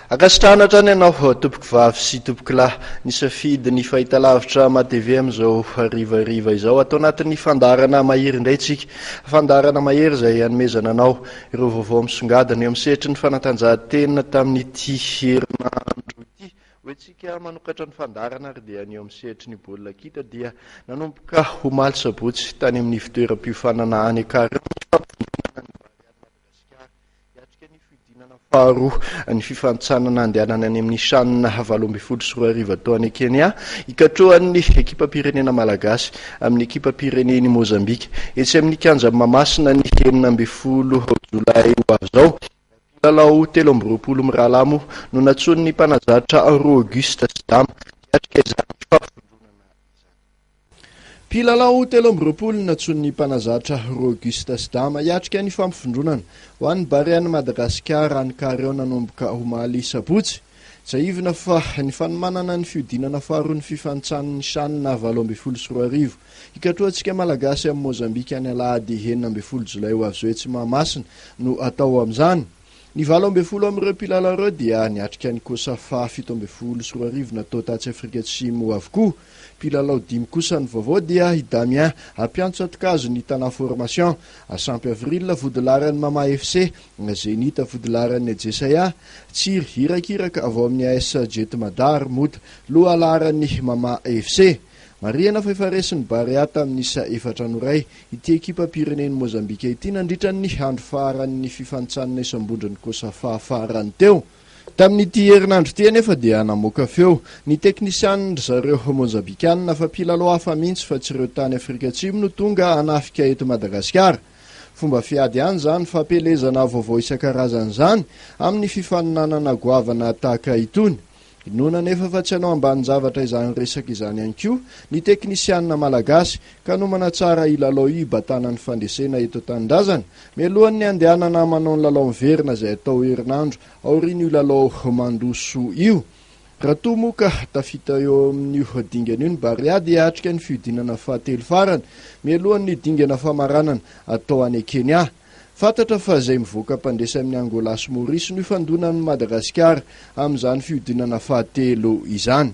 Akasitrahana ny anao tompoko vavy sy tompoko lahy nisafidy ny fahitalavitra matv amin'izao rivariva izao atao anatin'ny fandarana mahery indray tsika fandarana mahery izay hanomezana anao ireo vaovao misongadina eo amin'ny sehatry ny fanatanjahantena tamin'ity herinandro ity hoentsika manokatra ny fandarana ary dia ny eo amin'ny sehatry ny baolina kitra dia nanomboka omaly sabotsy tany amin'ny fitoeram-piofanana any Carion faharoan'ny fifanintsanan'ny andehanana any amin'ny sanina 7 tao any Kenya hikatrohany ekipa pirenena malagasy amin'ny ekipa pireneny Mozambika etsy amin'ny kianjan'i Mahamasina ny 9 Jolay izao lalao 13 miralamo no natson'ny mpanazatra Auguste Dama hiatrika izany Pilalao 13 natson'ny mpanazatra Auguste Dama hiatrika ny fampivondronana ho an'ny Barean'i Madagasikara ny Carion nanomboka omaly sabotsy saivina fa ny fanomanana ny fihodinana faharoan'ny fifanintsanan'ny sanina 7 hikatrohantsika malagasy amin'ny Mozambika ny alahady 9 Jolay ho avy etsy Mahamasina no atao amin'izany ny 12 amin'ireo mpilalao ireo dia niatrika ny kosa fa 17 natao tatsy Afrika Atsimo avokoa mpilalao 5 kosa ny vaovao dia amin'ny ampiantso atikazo ny tana formation asampy avril vodilaran'ny mama FC zenita vodilaran'ny jesaya tsiry hirakiraka avao amin'ny AS jet madar mota loha alaran'ny mama FC mariana faifaresin'ny Barea tamin'isa 4 anoray ity ekipa pireneny Mozambika ity nandritra ny andro faharan'ny fifanintsanana isambondra ny kosa fahafarany teo tamin'ity herinandro ity anefa dia namoaka feo ny teknisianina zareo mozambikanina fa mpilalao hafa mihitsy fa tsy ireo tany Afrika Atsimo no tonga anafika eto Madagasikara fomba fiady any zany fampelezana vaovao isan-karazany zany amin'ny fifaninanana goavana tahaka itony inona nefa fa tsy anao ambany zavatra izany resaka izany ihany koa ny teknisianina malagasy ka nomana tsara ilalao batana ny fandresena eto tandrazana mialohan'ny andehanana manao ny lalao miverina izay atao herinandro aoriana io lalao mandoso io raha toa moa ka tafita eo amin'io dingana io ny Barea dia hatrika ny fihodinana fahatelo farany mialohan'ny dingana famaranana atao any Kenya fantatra fa izay mivoaka mpandresy amin'ny Angola sy Maurice no ifandonan'ny Madagasikara amin'izany fihodinana fahatelo izany